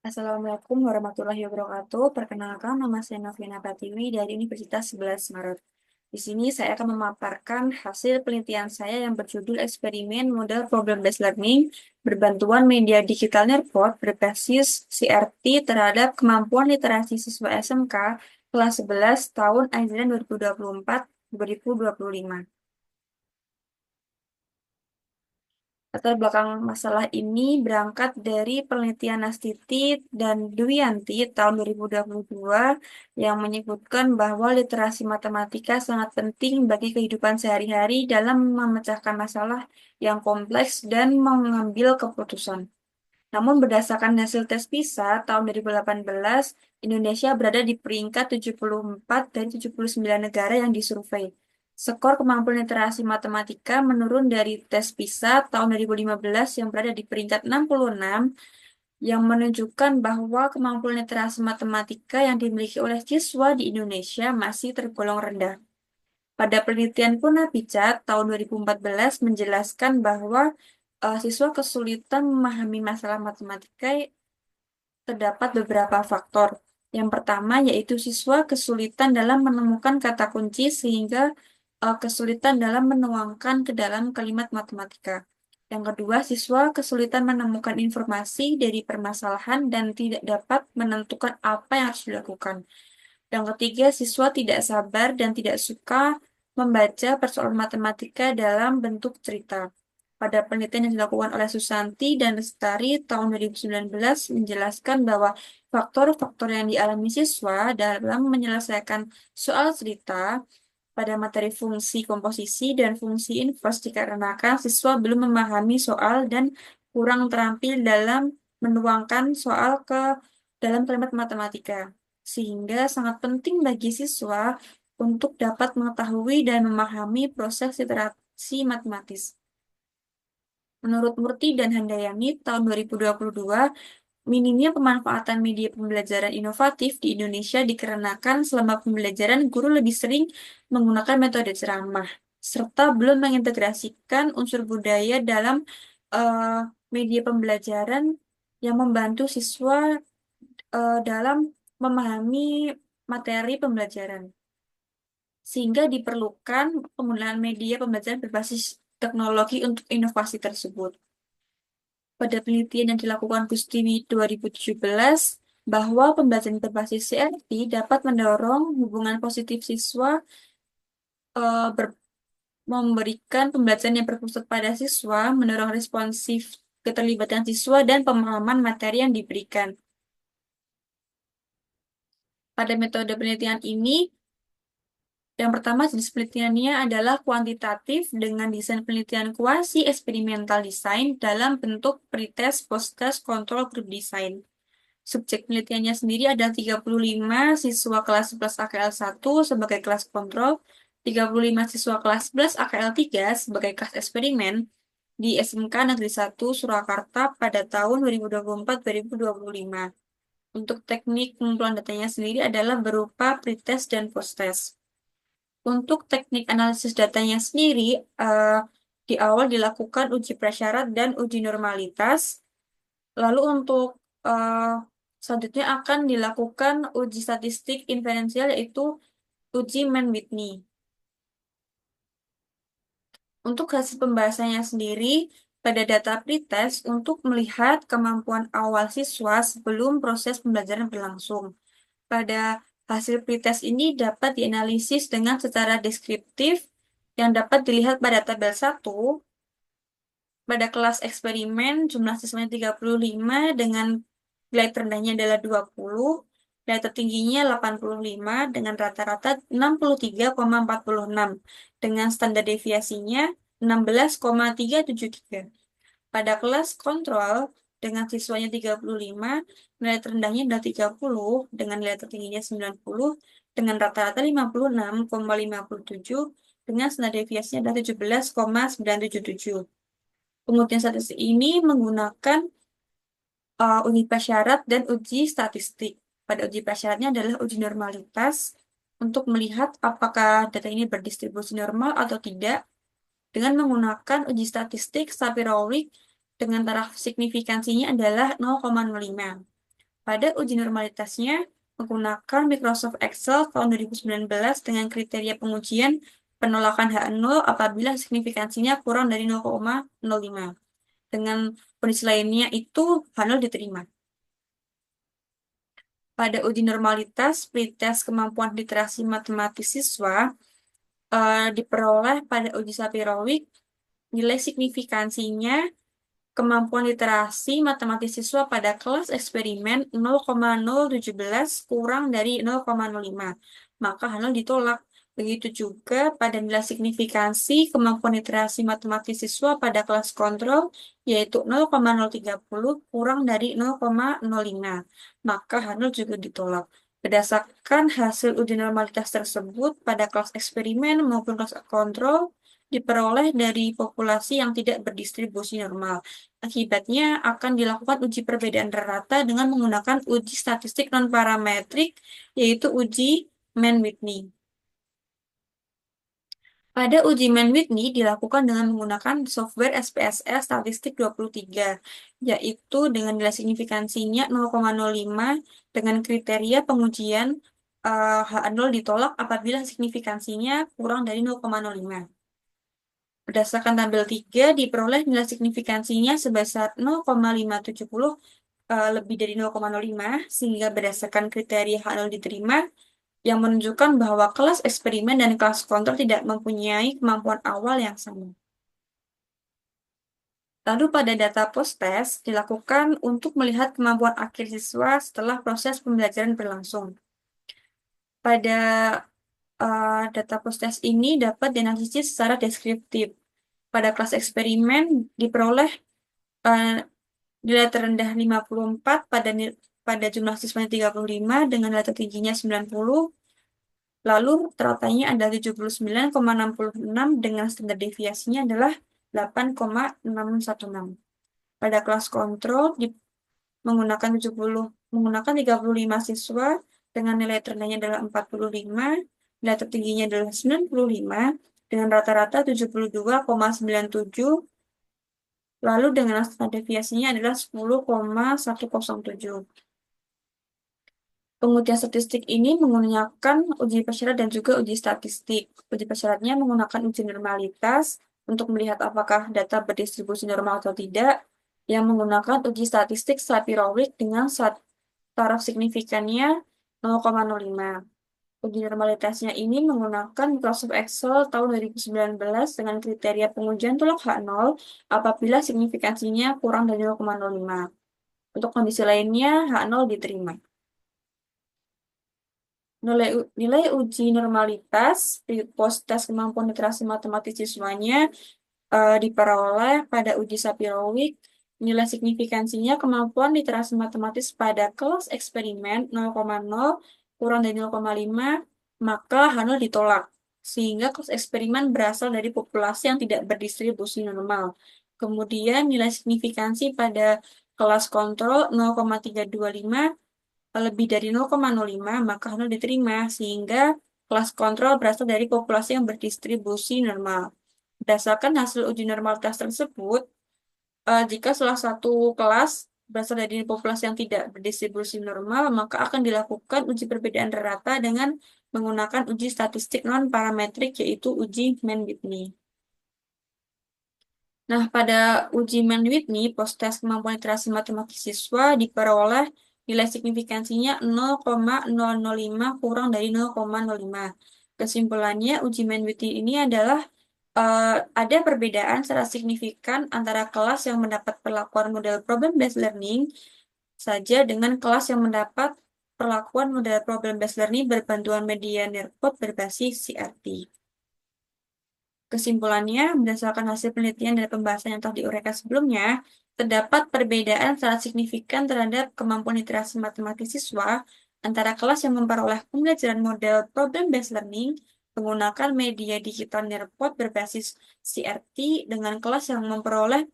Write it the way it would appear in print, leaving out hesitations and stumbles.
Assalamualaikum warahmatullahi wabarakatuh. Perkenalkan, nama saya Novena Pratiwi dari Universitas 11 Maret. Di sini saya akan memaparkan hasil penelitian saya yang berjudul Eksperimen Model Problem-Based Learning berbantuan media digital Nerport berbasis CRT terhadap kemampuan literasi siswa SMK kelas 11 tahun ajaran 2024-2025. Latar belakang masalah ini berangkat dari penelitian Nastiti dan Dwianti tahun 2022 yang menyebutkan bahwa literasi matematika sangat penting bagi kehidupan sehari-hari dalam memecahkan masalah yang kompleks dan mengambil keputusan. Namun berdasarkan hasil tes PISA tahun 2018, Indonesia berada di peringkat 74 dari 79 negara yang disurvei. Skor kemampuan literasi matematika menurun dari tes PISA tahun 2015 yang berada di peringkat 66, yang menunjukkan bahwa kemampuan literasi matematika yang dimiliki oleh siswa di Indonesia masih tergolong rendah. Pada penelitian Punapicat tahun 2014 menjelaskan bahwa siswa kesulitan memahami masalah matematika terdapat beberapa faktor. Yang pertama yaitu siswa kesulitan dalam menemukan kata kunci sehingga kesulitan dalam menuangkan ke dalam kalimat matematika. Yang kedua, siswa kesulitan menemukan informasi dari permasalahan dan tidak dapat menentukan apa yang harus dilakukan. Yang ketiga, siswa tidak sabar dan tidak suka membaca persoalan matematika dalam bentuk cerita. Pada penelitian yang dilakukan oleh Susanti dan Lestari tahun 2019 menjelaskan bahwa faktor-faktor yang dialami siswa dalam menyelesaikan soal cerita pada materi fungsi komposisi dan fungsi inverse dikarenakan siswa belum memahami soal dan kurang terampil dalam menuangkan soal ke dalam kalimat matematika. Sehingga sangat penting bagi siswa untuk dapat mengetahui dan memahami proses literasi matematis. Menurut Murti dan Handayani tahun 2022, minimnya pemanfaatan media pembelajaran inovatif di Indonesia dikarenakan selama pembelajaran guru lebih sering menggunakan metode ceramah, serta belum mengintegrasikan unsur budaya dalam eh, media pembelajaran yang membantu siswa dalam memahami materi pembelajaran. Sehingga diperlukan penggunaan media pembelajaran berbasis teknologi untuk inovasi tersebut. Pada penelitian yang dilakukan Gustiwi 2017, bahwa pembelajaran berbasis CRT dapat mendorong hubungan positif siswa, memberikan pembelajaran yang berpusat pada siswa, mendorong responsif keterlibatan siswa, dan pemahaman materi yang diberikan. Pada metode penelitian ini, yang pertama, jenis penelitiannya adalah kuantitatif dengan desain penelitian kuasi eksperimental design dalam bentuk pretest, post-test, control group design. Subjek penelitiannya sendiri ada 35 siswa kelas 11 AKL 1 sebagai kelas kontrol, 35 siswa kelas 11 AKL 3 sebagai kelas eksperimen di SMK Negeri 1 Surakarta pada tahun 2024-2025. Untuk teknik pengumpulan datanya sendiri adalah berupa pretest dan posttest. Untuk teknik analisis datanya sendiri, eh, di awal dilakukan uji prasyarat dan uji normalitas. Lalu untuk eh, selanjutnya akan dilakukan uji statistik inferensial yaitu uji Mann-Whitney. Untuk hasil pembahasannya sendiri, pada data pretest untuk melihat kemampuan awal siswa sebelum proses pembelajaran berlangsung. Pada hasil pretest ini dapat dianalisis dengan secara deskriptif yang dapat dilihat pada tabel 1. Pada kelas eksperimen, jumlah siswanya 35 dengan nilai terendahnya adalah 20, nilai tertingginya 85 dengan rata-rata 63,46 dengan standar deviasinya 16,373. Pada kelas kontrol dengan siswanya 35, nilai terendahnya adalah 30 dengan nilai tertingginya 90 dengan rata-rata 56,57 dengan standar deviasinya adalah 17,977. Pengujian statistik ini menggunakan uji prasyarat dan uji statistik. Pada uji prasyaratnya adalah uji normalitas untuk melihat apakah data ini berdistribusi normal atau tidak dengan menggunakan uji statistik Shapiro-Wilk dengan taraf signifikansinya adalah 0,05. Pada uji normalitasnya, menggunakan Microsoft Excel tahun 2019 dengan kriteria pengujian penolakan H0 apabila signifikansinya kurang dari 0,05. Dengan kondisi lainnya itu H0 diterima. Pada uji normalitas, pretest kemampuan literasi matematis siswa diperoleh pada uji Sapir-Whorf. Nilai signifikansinya kemampuan literasi matematis siswa pada kelas eksperimen 0,017 kurang dari 0,05, maka hal ditolak. Begitu juga pada nilai signifikansi kemampuan literasi matematis siswa pada kelas kontrol, yaitu 0,030 kurang dari 0,05, maka hal juga ditolak. Berdasarkan hasil uji normalitas tersebut pada kelas eksperimen maupun kelas kontrol, diperoleh dari populasi yang tidak berdistribusi normal. Akibatnya akan dilakukan uji perbedaan rata dengan menggunakan uji statistik non-parametrik, yaitu uji Mann-Whitney. Pada uji Mann-Whitney dilakukan dengan menggunakan software SPSS Statistik 23, yaitu dengan nilai signifikansinya 0,05 dengan kriteria pengujian H0 ditolak apabila signifikansinya kurang dari 0,05. Berdasarkan tabel 3, diperoleh nilai signifikansinya sebesar 0,570 lebih dari 0,05, sehingga berdasarkan kriteria H0 diterima, yang menunjukkan bahwa kelas eksperimen dan kelas kontrol tidak mempunyai kemampuan awal yang sama. Lalu pada data post-test dilakukan untuk melihat kemampuan akhir siswa setelah proses pembelajaran berlangsung. Pada data post-test ini dapat dianalisis secara deskriptif. Pada kelas eksperimen diperoleh uh, nilai terendah 54 pada jumlah siswanya 35 dengan nilai tertingginya 90. Lalu teratanya ada 79,66 dengan standar deviasinya adalah 8,616. Pada kelas kontrol menggunakan 35 siswa dengan nilai terendahnya adalah 45, nilai tertingginya adalah 95 dengan rata-rata 72,97. Lalu dengan standar deviasinya adalah 10,107. Pengujian statistik ini menggunakan uji persyarat dan juga uji statistik. Uji persyaratnya menggunakan uji normalitas untuk melihat apakah data berdistribusi normal atau tidak, yang menggunakan uji statistik Sapir-Whorf dengan taraf signifikannya 0,05. Uji normalitasnya ini menggunakan Microsoft Excel tahun 2019 dengan kriteria pengujian tolak H0 apabila signifikansinya kurang dari 0,05. Untuk kondisi lainnya, H0 diterima. Nilai uji normalitas post-test kemampuan literasi matematis siswanya diperoleh pada uji Sapir-Whorf. Nilai signifikansinya kemampuan literasi matematis pada kelas eksperimen 0,0 kurang dari 0,5, maka H0 ditolak. Sehingga kelas eksperimen berasal dari populasi yang tidak berdistribusi normal. Kemudian nilai signifikansi pada kelas kontrol 0,325 lebih dari 0,05, maka H0 diterima. Sehingga kelas kontrol berasal dari populasi yang berdistribusi normal. Berdasarkan hasil uji normalitas tersebut, jika salah satu kelas berasal dari populasi yang tidak berdistribusi normal, maka akan dilakukan uji perbedaan rata dengan menggunakan uji statistik non-parametrik, yaitu uji Mann-Whitney. Nah, pada uji Mann-Whitney, post-test kemampuan literasi matematis siswa diperoleh nilai signifikansinya 0,005 kurang dari 0,05. Kesimpulannya, uji Mann-Whitney ini adalah ada perbedaan secara signifikan antara kelas yang mendapat perlakuan model problem-based learning saja dengan kelas yang mendapat perlakuan model problem-based learning berbantuan media Nearpod berbasis CRT. Kesimpulannya, berdasarkan hasil penelitian dan pembahasan yang telah diuraikan sebelumnya, terdapat perbedaan sangat signifikan terhadap kemampuan literasi matematis siswa antara kelas yang memperoleh pembelajaran model problem-based learning menggunakan media digital Nearpod berbasis CRT dengan kelas yang memperoleh